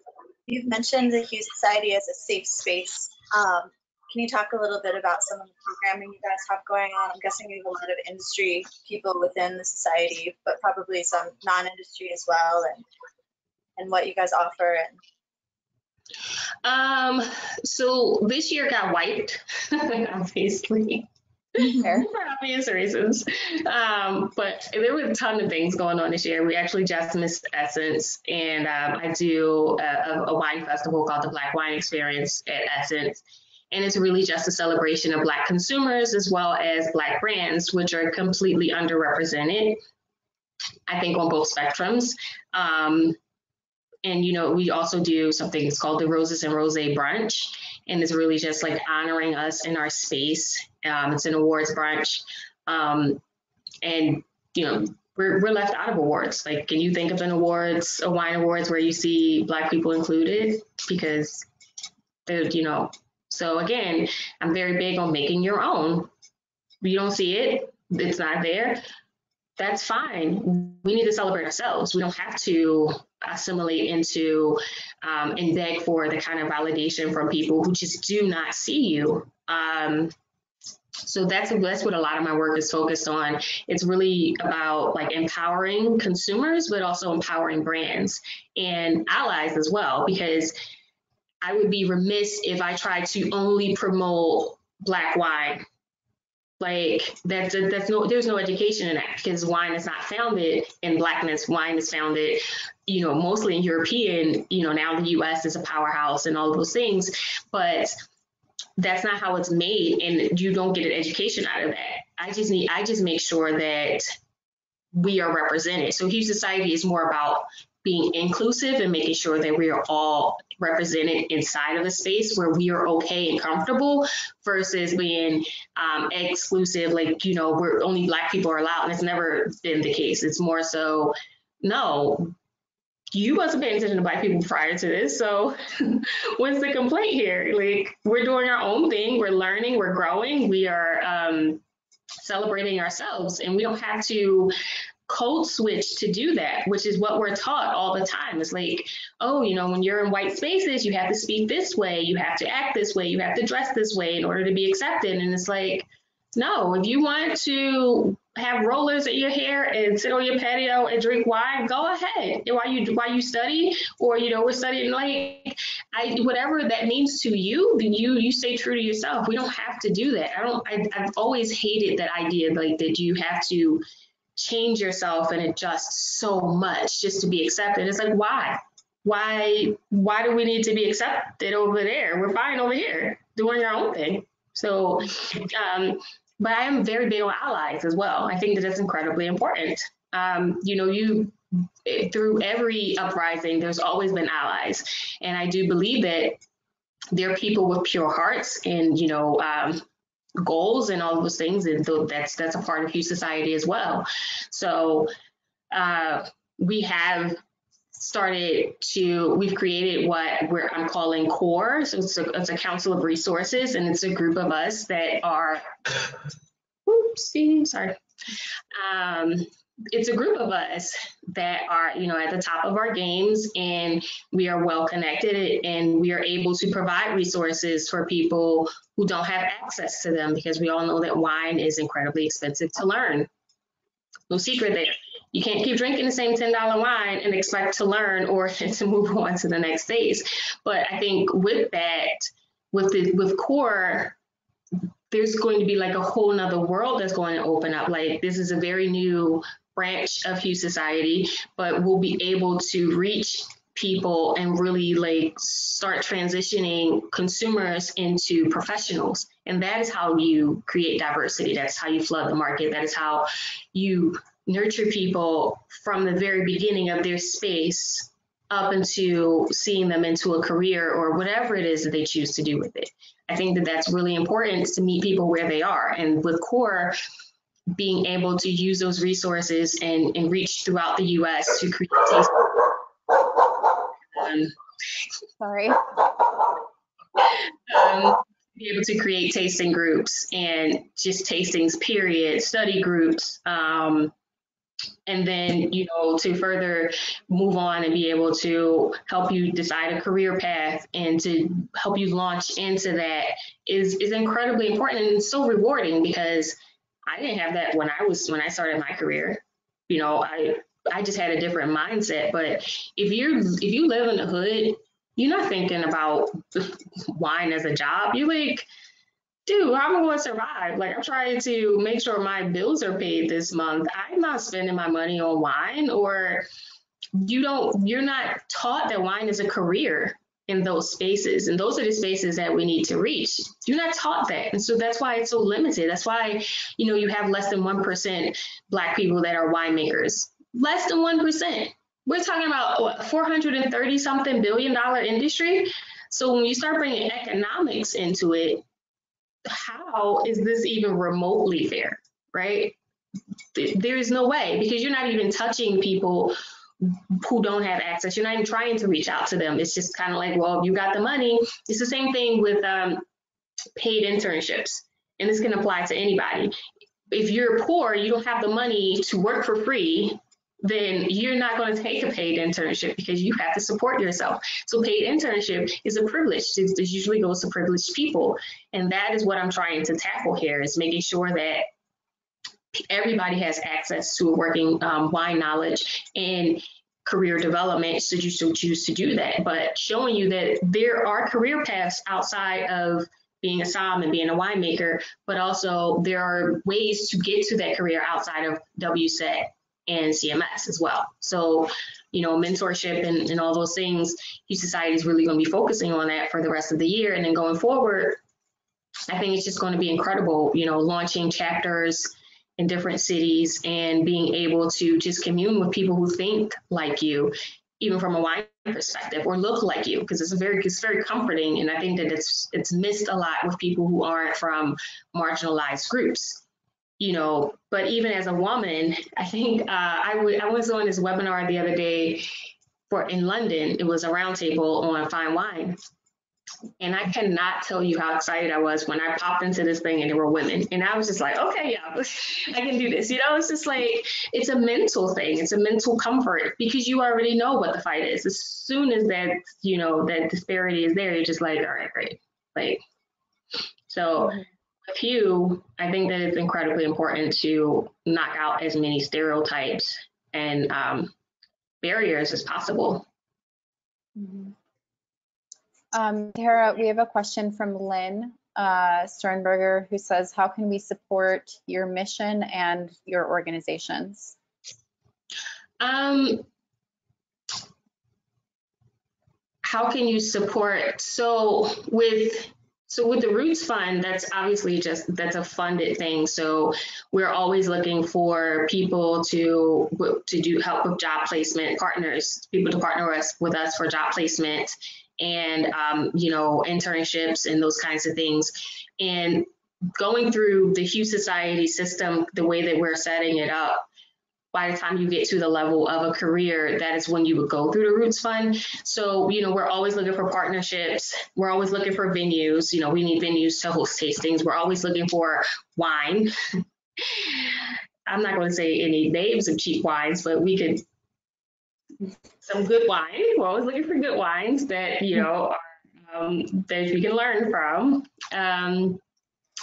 You've mentioned the Hughes Society as a safe space. Can you talk a little bit about some of the programming you guys have going on? I'm guessing you have a lot of industry people within the society, but probably some non-industry as well, and what you guys offer. So this year got wiped, obviously. For obvious reasons. But there were a ton of things going on this year. We actually just missed Essence, and I do a wine festival called the Black Wine Experience at Essence. And it's really just a celebration of Black consumers as well as Black brands, which are completely underrepresented, I think, on both spectrums. And, we also do something that's called the Roses and Rosé Brunch. And it's really just honoring us in our space. It's an awards brunch. And, we're left out of awards. Can you think of a wine awards where you see Black people included? Because they're, so again, I'm very big on making your own. You don't see it, it's not there. That's fine. We need to celebrate ourselves. We don't have to assimilate into and beg for the kind of validation from people who just do not see you. So that's what a lot of my work is focused on. It's really about empowering consumers, but also empowering brands and allies as well, because I would be remiss if I tried to only promote Black wine. There's no education in that, because wine is not founded in Blackness. Wine is founded, mostly in European, now the US is a powerhouse and all of those things, but that's not how it's made, and you don't get an education out of that. I just make sure that we are represented. So Hughes Society is more about being inclusive and making sure that we are all represented inside of a space where we are okay and comfortable, versus being exclusive, we're only Black people are allowed. And it's never been the case. It's more so, no, you wasn't paying attention to Black people prior to this. So what's the complaint here? We're doing our own thing. We're learning, we're growing, we are celebrating ourselves, and we don't have to code switch to do that, which is what we're taught all the time. It's when you're in white spaces, you have to speak this way, you have to act this way, you have to dress this way in order to be accepted. And it's no, if you want to have rollers in your hair and sit on your patio and drink wine, go ahead. And while you study, or we're studying, like, whatever that means to you, then you stay true to yourself. We don't have to do that. I've always hated that idea, like, that you have to change yourself and adjust so much just to be accepted. It's like, why do we need to be accepted over there? We're fine over here doing our own thing. So but I am very big on allies as well. I think that that's incredibly important. Through every uprising, there's always been allies. And I do believe that there are people with pure hearts and, goals and all those things. And that's a part of Hughes society as well. So we have we've created what I'm calling CORE. So it's a council of resources, and it's a group of us that are, it's a group of us that are, at the top of our games, and we are well connected, and we are able to provide resources for people who don't have access to them, because we all know that wine is incredibly expensive to learn. No secret there. You can't keep drinking the same $10 wine and expect to learn or to move on to the next phase. But I think with that, with CORE, there's going to be like a whole nother world that's going to open up. Like, this is a very new branch of Hughes society, but we'll be able to reach people and really like start transitioning consumers into professionals. And that is how you create diversity. That's how you flood the market. That is how you nurture people from the very beginning of their space up into seeing them into a career or whatever it is that they choose to do with it. I think that that's really important, to meet people where they are. And with CORE, being able to use those resources and reach throughout the US to create taste. Sorry. Be able to create tasting groups and just tastings, period, study groups. And then, to further move on and be able to help you decide a career path and to help you launch into that is incredibly important, and it's so rewarding, because I didn't have that when I started my career. I just had a different mindset. But if you live in the hood, you're not thinking about wine as a job. You're like, dude, how am I going to survive? Like, I'm trying to make sure my bills are paid this month. I'm not spending my money on wine. Or you're not taught that wine is a career in those spaces. And those are the spaces that we need to reach. You're not taught that. And so that's why it's so limited. That's why, you have less than 1% Black people that are winemakers. Less than 1%. We're talking about what, $430 something billion industry. So when you start bringing economics into it, how is this even remotely fair, right? There is no way, because you're not even touching people who don't have access. You're not even trying to reach out to them. It's just kind of like, well, you got the money. It's the same thing with paid internships, and this can apply to anybody. If you're poor, you don't have the money to work for free, then you're not going to take a paid internship, because you have to support yourself. So paid internship is a privilege. It usually goes to privileged people. And that is what I'm trying to tackle here, is making sure that everybody has access to a working wine knowledge and career development, so you should choose to do that. But showing you that there are career paths outside of being a som and being a winemaker, but also there are ways to get to that career outside of WSET and CMS as well. So, mentorship and all those things, Hughes Society is really going to be focusing on that for the rest of the year. And then going forward, I think it's just going to be incredible, launching chapters in different cities and being able to just commune with people who think like you, even from a wine perspective, or look like you, because it's very comforting. And I think that it's missed a lot with people who aren't from marginalized groups. But even as a woman, I think I was on this webinar the other day in London. It was a roundtable on fine wine. And I cannot tell you how excited I was when I popped into this thing and there were women. And I was just like, okay, yeah, I can do this. It's just like, it's a mental thing. It's a mental comfort, because you already know what the fight is. As soon as that, that disparity is there, you're just like, all right, great. So with you, I think that it's incredibly important to knock out as many stereotypes and barriers as possible. Mm-hmm. Tara, we have a question from Lynn Sternberger, who says, how can we support your mission and your organizations? How can you support? So with the Roots Fund, that's obviously that's a funded thing. So we're always looking for people to do help with job placement, people to partner with us for job placement and internships and those kinds of things. And going through the Hughes Society system, the way that we're setting it up, by the time you get to the level of a career, that is when you would go through the Roots Fund. So, we're always looking for partnerships. We're always looking for venues. We need venues to host tastings. We're always looking for wine. I'm not going to say any names of cheap wines, but we could, some good wine. We're always looking for good wines that, that we can learn from. And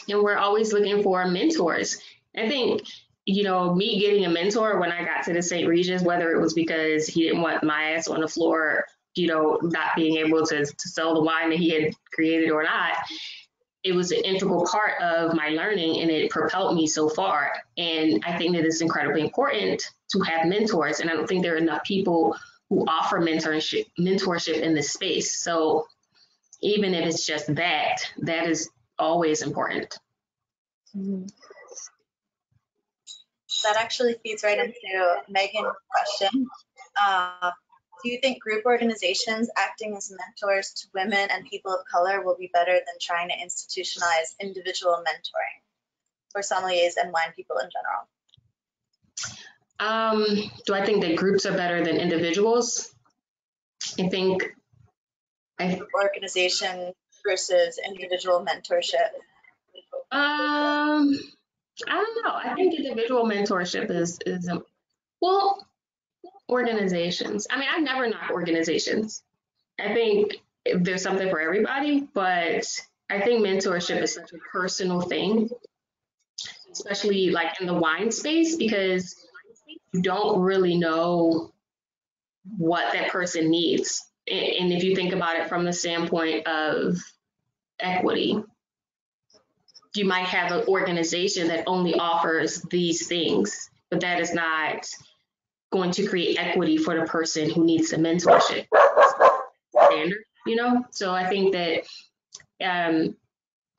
we're always looking for mentors. I think, me getting a mentor when I got to the St. Regis, whether it was because he didn't want my ass on the floor, not being able to sell the wine that he had created or not, it was an integral part of my learning and it propelled me so far. And I think that it's incredibly important to have mentors. And I don't think there are enough people who offer mentorship in this space. So even if it's just that is always important. Mm-hmm. That actually feeds right into Megan's question. Do you think group organizations acting as mentors to women and people of color will be better than trying to institutionalize individual mentoring for sommeliers and wine people in general? Do I think that groups are better than individuals? I think organization versus individual mentorship. I don't know. I think individual mentorship is well, organizations. I mean, I never knock organizations. I think there's something for everybody, but I think mentorship is such a personal thing, especially like in the wine space, because you don't really know what that person needs. And if you think about it from the standpoint of equity, you might have an organization that only offers these things, but that is not going to create equity for the person who needs the mentorship standard, So I think that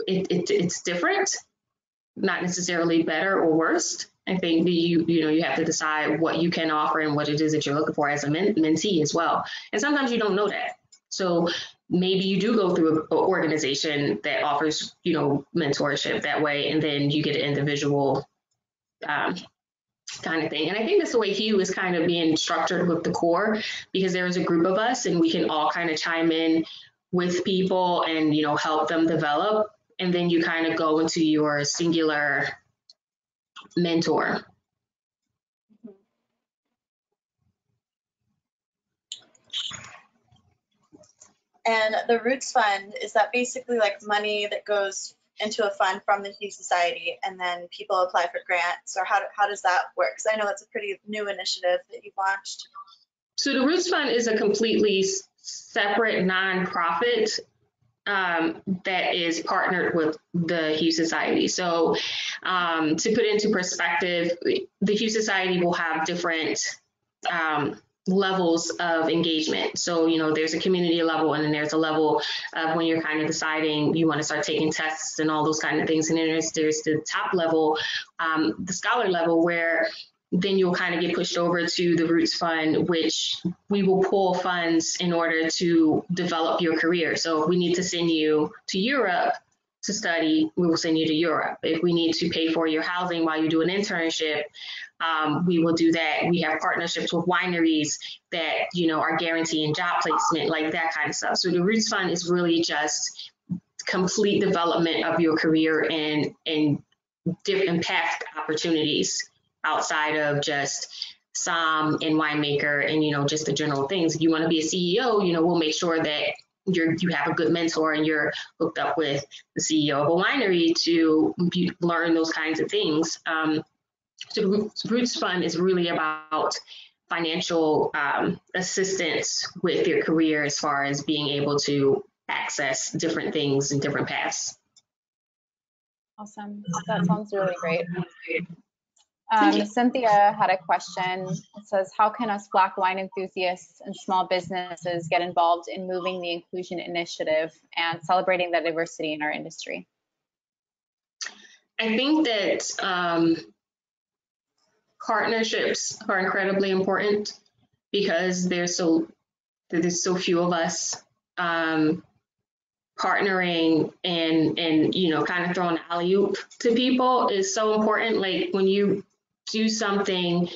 it's different, not necessarily better or worse. I think that you have to decide what you can offer and what it is that you're looking for as a mentee as well. And sometimes you don't know that. So maybe you do go through an organization that offers, mentorship that way, and then you get an individual kind of thing. And I think that's the way Hugh is kind of being structured with the core, because there is a group of us and we can all kind of chime in with people and, help them develop. And then you kind of go into your singular mentor. And the Roots Fund, is that basically like money that goes into a fund from the Hughes Society and then people apply for grants, or how does that work? Because I know it's a pretty new initiative that you've launched. So the Roots Fund is a completely separate nonprofit that is partnered with the Hughes Society. So to put into perspective, the Hughes Society will have different levels of engagement. So, there's a community level, and then there's a level of when you're kind of deciding you want to start taking tests and all those kind of things. And then there's the top level, the scholar level, where then you'll kind of get pushed over to the Roots Fund, which we will pull funds in order to develop your career. So if we need to send you to Europe to study, we will send you to Europe. If we need to pay for your housing while you do an internship, we will do that. We have partnerships with wineries that, are guaranteeing job placement, like that kind of stuff. So the Roots Fund is really just complete development of your career and different path opportunities outside of just som and winemaker and, just the general things. If you want to be a CEO, we'll make sure that you have a good mentor and you're hooked up with the CEO of a winery to learn those kinds of things. So the Roots Fund is really about financial assistance with your career as far as being able to access different things and different paths. Awesome. That sounds really great. You. Cynthia had a question. It says, how can us Black wine enthusiasts and small businesses get involved in moving the inclusion initiative and celebrating the diversity in our industry? I think that partnerships are incredibly important because there's so few of us. Partnering and you know, kind of throwing alley-oop to people is so important. Like when you do something,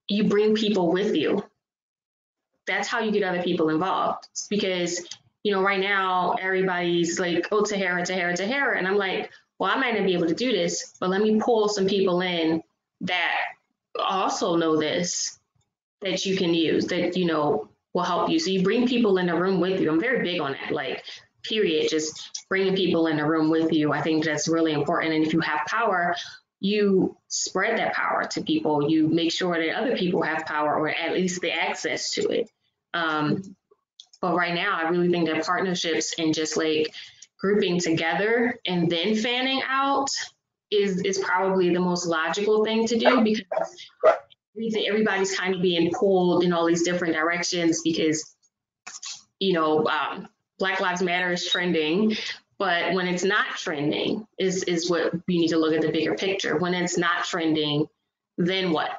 you bring people with you. That's how you get other people involved. It's because, you know, right now everybody's like, oh, Tahiirah, and I'm like, well, I might not be able to do this, but let me pull some people in that also know this, that you can use, that, you know, will help you. So you bring people in the room with you. I'm very big on that. Like, period, just bringing people in a room with you. I think that's really important. And if you have power, you spread that power to people. You make sure that other people have power or at least the access to it. But right now, I really think that partnerships and just like grouping together and then fanning out is probably the most logical thing to do, because everybody's kind of being pulled in all these different directions because, you know, Black Lives Matter is trending, but when it's not trending is what we need to look at the bigger picture. When it's not trending, then what?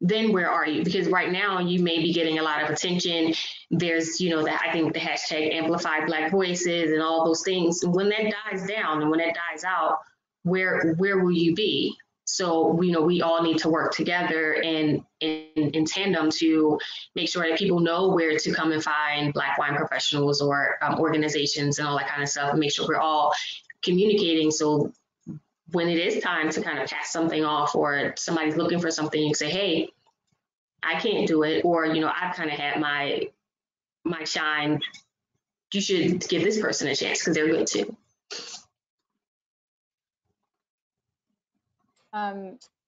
Then where are you? Because right now you may be getting a lot of attention. There's, you know, that I think the hashtag amplify Black voices and all those things. And when that dies down and when that dies out, where will you be? So, you know, we all need to work together and in tandem to make sure that people know where to come and find Black wine professionals or organizations and all that kind of stuff, and make sure we're all communicating. So when it is time to kind of pass something off or somebody's looking for something, you can say, hey, I can't do it. Or, you know, I've kind of had my shine. You should give this person a chance because they're good too.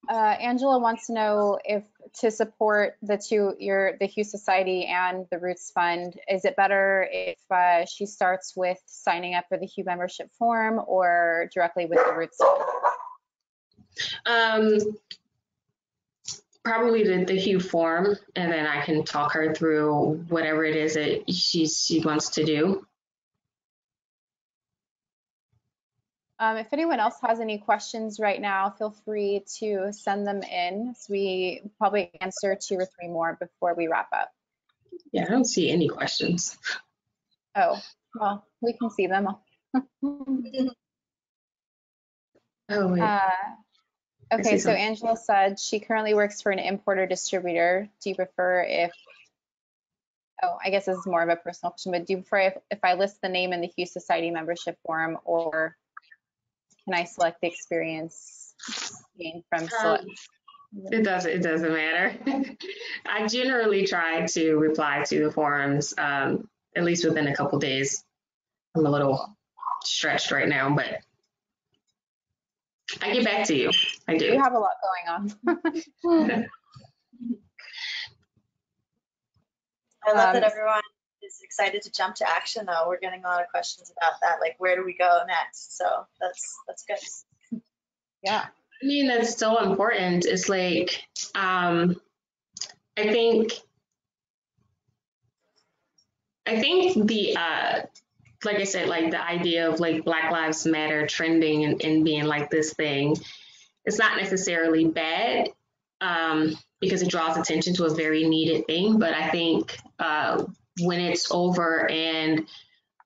Angela wants to know if to support the Hue Society and the Roots Fund, is it better if she starts with signing up for the Hue membership form or directly with the Roots Fund? Probably the Hue form, and then I can talk her through whatever it is that she wants to do. If anyone else has any questions right now, feel free to send them in. So we probably answer 2 or 3 more before we wrap up. Yeah, I don't see any questions. Oh, well, we can see them. Oh, wait. Okay, so Angela said she currently works for an importer distributor. Do you prefer if, oh, I guess this is more of a personal question, but do you prefer if I list the name in the Hue Society membership form, or can I select the experience from select? It doesn't matter. I generally try to reply to the forums at least within a couple days. I'm a little stretched right now, but I get back to you. I do. You have a lot going on. I love that everyone is excited to jump to action, though. We're getting a lot of questions about that, like where do we go next? So that's good. Yeah. I mean, that's so important. It's like, I think the, like I said, like the idea of like Black Lives Matter trending and being like this thing, it's not necessarily bad because it draws attention to a very needed thing. But I think when it's over and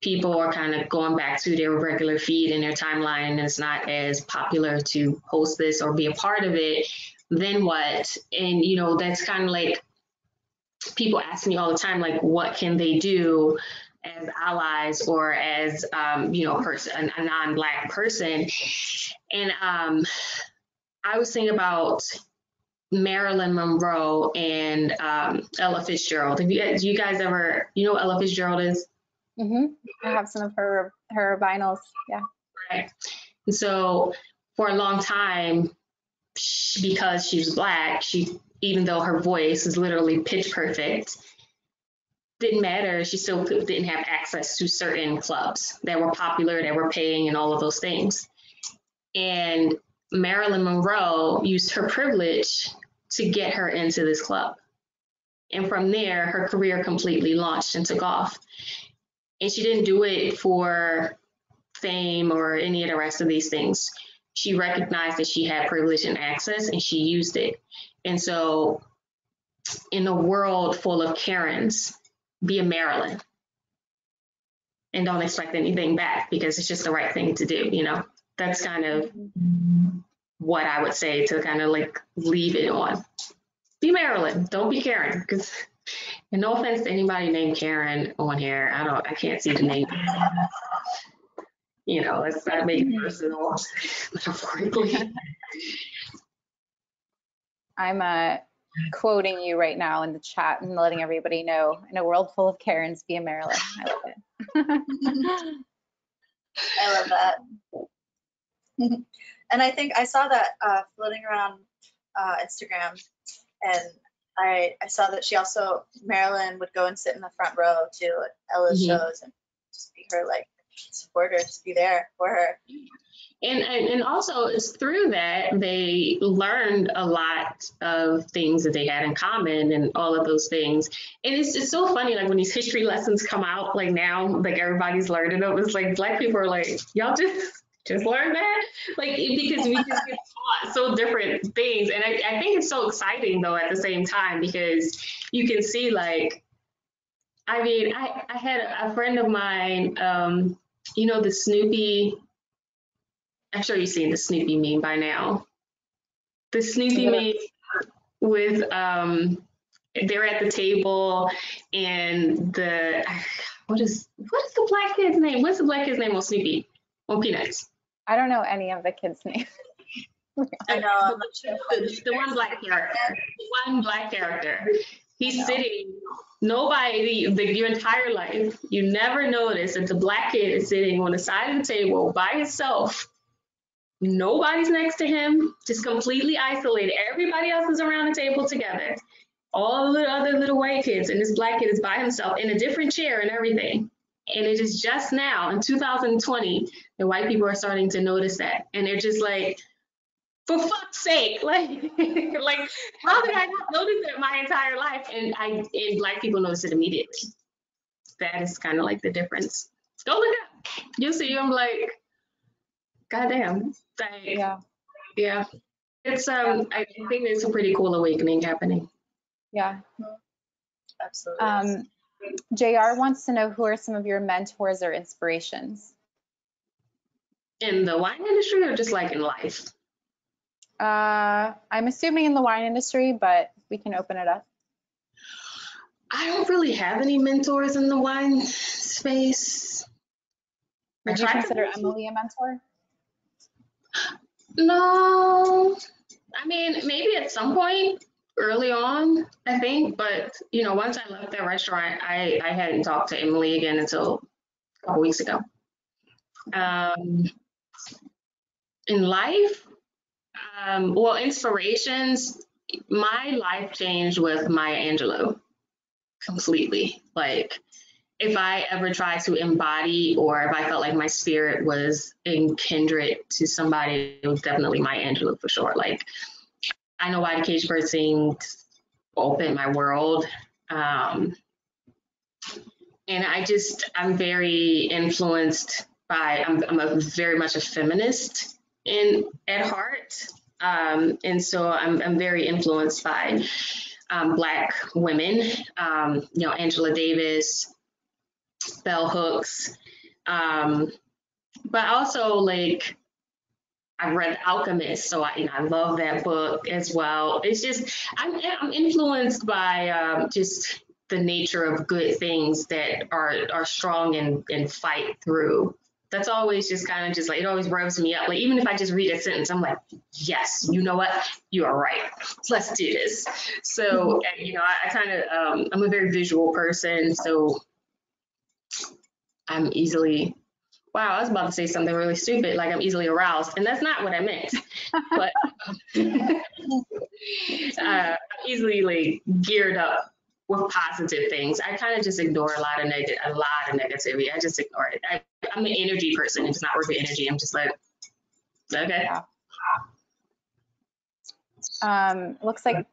people are kind of going back to their regular feed and their timeline, and it's not as popular to host this or be a part of it, then what? And, you know, that's kind of like people ask me all the time, like, what can they do as allies or as, you know, a non-Black person? And I was thinking about Marilyn Monroe and Ella Fitzgerald. Do you guys ever, you know what Ella Fitzgerald is? I have some of her vinyls. Yeah. Right. And so for a long time, because she's Black, even though her voice is literally pitch perfect, didn't matter. She still didn't have access to certain clubs that were popular, that were paying, and all of those things. And Marilyn Monroe used her privilege to get her into this club. And from there, her career completely launched and took off. And she didn't do it for fame or any of the rest of these things. She recognized that she had privilege and access, and she used it. And so in a world full of Karens, be a Marilyn and don't expect anything back, because it's just the right thing to do, you know? That's kind of what I would say to kind of like leave it on. Be Marilyn, don't be Karen, because, and no offense to anybody named Karen on here, I can't see the name. You know, let's not make it personal, metaphorically. I'm quoting you right now in the chat and letting everybody know, in a world full of Karens, be a Marilyn. I love it. I love that. And I think I saw that floating around Instagram, and I saw that Marilyn would go and sit in the front row to Ella's shows and just be her like supporter, just be there for her. And also it's through that they learned a lot of things that they had in common and all of those things. And it's so funny, like when these history lessons come out, like now, like everybody's learning them. It's like Black people are like, y'all just learn that, like, because we just get taught so different things. And I think it's so exciting though at the same time, because you can see, like, I mean, I had a friend of mine, you know, the Snoopy, I'm sure you've seen the Snoopy meme by now. The Snoopy meme with they're at the table and what is the Black kid's name? What's the Black kid's name on Snoopy? On Peanuts? I don't know any of the kids' names. I know. The one Black character. The one Black character. He's sitting, your entire life, you never notice that the Black kid is sitting on the side of the table by himself. Nobody's next to him, just completely isolated. Everybody else is around the table together. All the other little white kids, and this Black kid is by himself in a different chair and everything. And it is just now in 2020 that white people are starting to notice that. And they're just like, for fuck's sake, like how did I not notice it my entire life? And Black people notice it immediately. That is kind of like the difference. Go look up. You'll see. I'm like, goddamn. Like, yeah. It's I think there's a pretty cool awakening happening. Yeah. Absolutely. JR wants to know, who are some of your mentors or inspirations? In the wine industry or just like in life? I'm assuming in the wine industry, but we can open it up. I don't really have any mentors in the wine space. Would you consider Emily a mentor? No. I mean, maybe at some point early on, I think. But, you know, once I left that restaurant, I hadn't talked to Emily again until a couple weeks ago. In life, well, inspirations, my life changed with Maya Angelou completely. Like, if I ever tried to embody, or if I felt like my spirit was in kindred to somebody, it was definitely Maya Angelou for sure. Like, I Know Why the Caged Bird Sings opened my world. And I'm very influenced by, I'm very much a feminist at heart. And so I'm very influenced by Black women, you know, Angela Davis, Bell Hooks, but also, like, I've read The Alchemist, so I love that book as well. It's just, I'm influenced by just the nature of good things that are strong and fight through. That's always just kind of just like, it always revs me up. Like, even if I just read a sentence, I'm like, yes, you know what? You are right. Let's do this. So, you know, I kind of, I'm a very visual person. So I'm easily, wow, I was about to say something really stupid, like I'm easily aroused, and that's not what I meant. But I'm easily like geared up with positive things. I kind of just ignore a lot of negativity. I just ignore it. I'm an energy person. It's not worth the energy. I'm just like, okay. Yeah. Looks like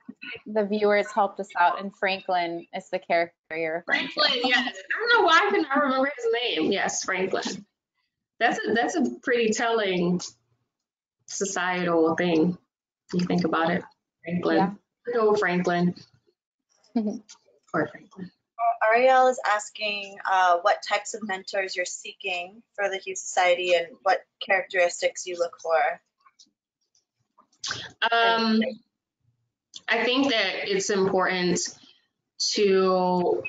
the viewers helped us out, and Franklin is the character you're referring to. Franklin, yes. I don't know why I cannot remember his name. Yes, Franklin. That's a pretty telling societal thing. You think about it, Franklin. Yeah. Good old Franklin. Or Franklin. Ariel is asking what types of mentors you're seeking for the Hue Society and what characteristics you look for. I think that it's important to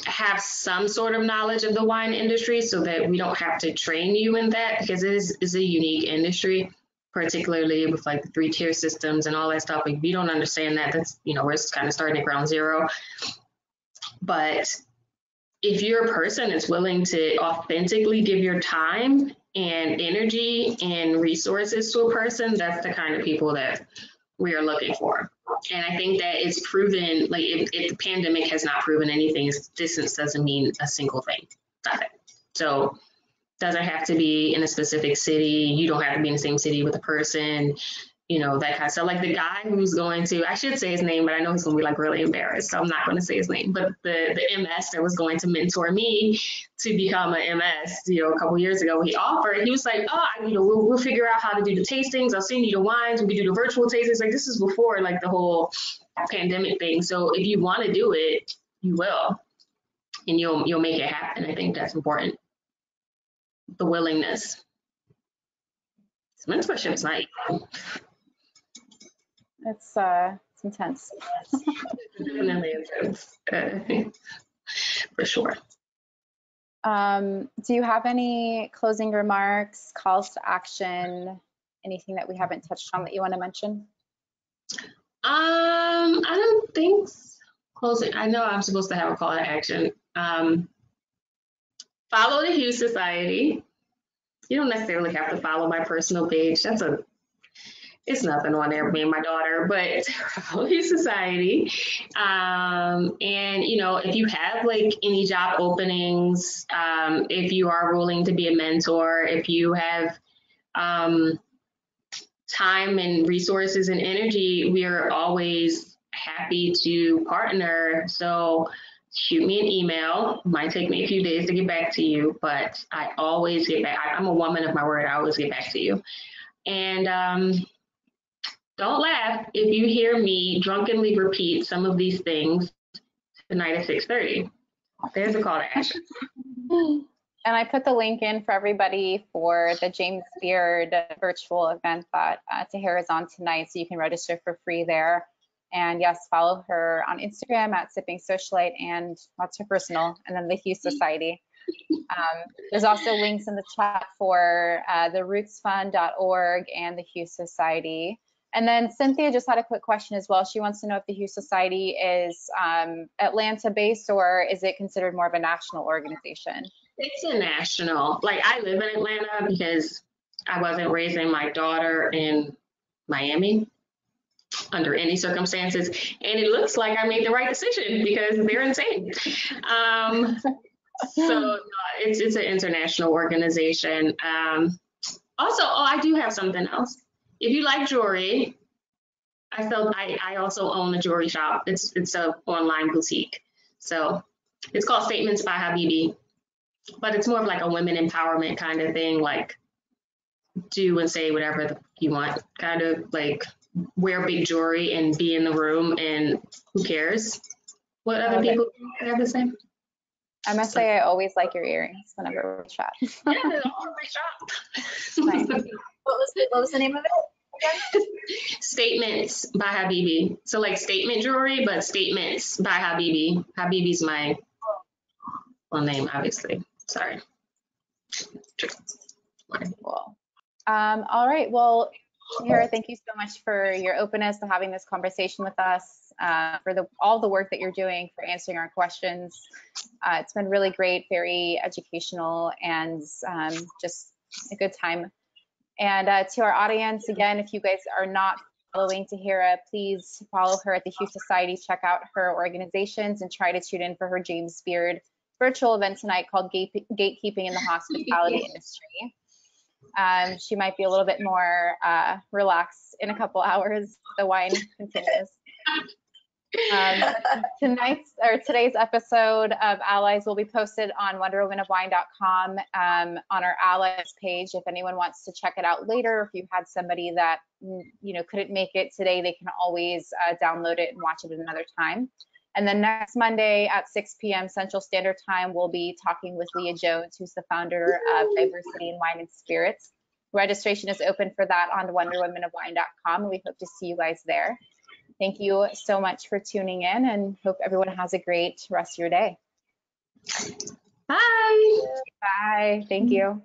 have some sort of knowledge of the wine industry so that we don't have to train you in that, because it is a unique industry, particularly with like the 3-tier systems and all that stuff. Like, if you don't understand that, that's, you know, we're just kind of starting at ground zero. But if you're a person that's willing to authentically give your time and energy and resources to a person, that's the kind of people that we are looking for. And I think that it's proven, like, if the pandemic has not proven anything, distance doesn't mean a single thing. Nothing. So doesn't have to be in a specific city. You don't have to be in the same city with a person, you know, that kind of stuff. Like the guy who's going to, I should say his name, but I know he's going to be like really embarrassed, so I'm not going to say his name. But the MS that was going to mentor me to become an MS, you know, a couple years ago, he offered, he was like, oh, you know, we'll figure out how to do the tastings. I'll send you the wines. We can do the virtual tastings. Like, this is before like the whole pandemic thing. So if you want to do it, you will, and you'll make it happen. I think that's important. The willingness. Mentorship is not easy. It's intense. Definitely intense, for sure. Do you have any closing remarks, calls to action, anything that we haven't touched on that you want to mention? I don't think so. Closing. I know I'm supposed to have a call to action. Follow the Hue Society. You don't necessarily have to follow my personal page. It's nothing on there, me and my daughter, but follow Hue Society. And, you know, if you have like any job openings, if you are willing to be a mentor, if you have time and resources and energy, we are always happy to partner. So shoot me an email. Might take me a few days to get back to you, but I always get back. I'm a woman of my word. I always get back to you. And don't laugh if you hear me drunkenly repeat some of these things tonight at 6:30. There's a call to action. And I put the link in for everybody for the James Beard virtual event that Tahiirah is on tonight, so you can register for free there. And yes, follow her on Instagram at Sipping Socialite, and that's her personal, and then the Hue Society. There's also links in the chat for the rootsfund.org and the Hue Society. And then Cynthia just had a quick question as well. She wants to know if the Hue Society is Atlanta based, or is it considered more of a national organization? It's a national. Like, I live in Atlanta because I wasn't raising my daughter in Miami under any circumstances, and it looks like I made the right decision because they're insane. So no, it's an international organization. Also, I do have something else. If you like jewelry, I also own a jewelry shop. It's a online boutique. So it's called Statements by Habibi, but it's more of like a women empowerment kind of thing, like do and say whatever you want, kind of like wear big jewelry and be in the room, and who cares what other people have to say. I must say I always like your earrings whenever we chat. Yeah, they're all my shop. Nice. What was the name of it again? Statements by Habibi. So like statement jewelry, but Statements by Habibi. Habibi's my full name, obviously. Sorry. Cool. All right. Well, Tahiirah, thank you so much for your openness to having this conversation with us. for all the work that you're doing, for answering our questions. It's been really great, very educational, and just a good time. And to our audience, again, if you guys are not following Tahiirah, please follow her at the Hughes Society, check out her organizations, and try to tune in for her James Beard virtual event tonight called Gatekeeping in the Hospitality Industry. She might be a little bit more relaxed in a couple hours. The wine continues. Today's episode of Allies will be posted on wonderwomanofwine.com on our Allies page. If anyone wants to check it out later, if you had somebody that couldn't make it today, they can always download it and watch it at another time. And then next Monday at 6 p.m. Central Standard Time, we'll be talking with Leah Jones, who's the founder of Diversity in Wine and Spirits. Registration is open for that on wonderwomanofwine.com, and we hope to see you guys there. Thank you so much for tuning in, and hope everyone has a great rest of your day. Bye. Bye. Thank you.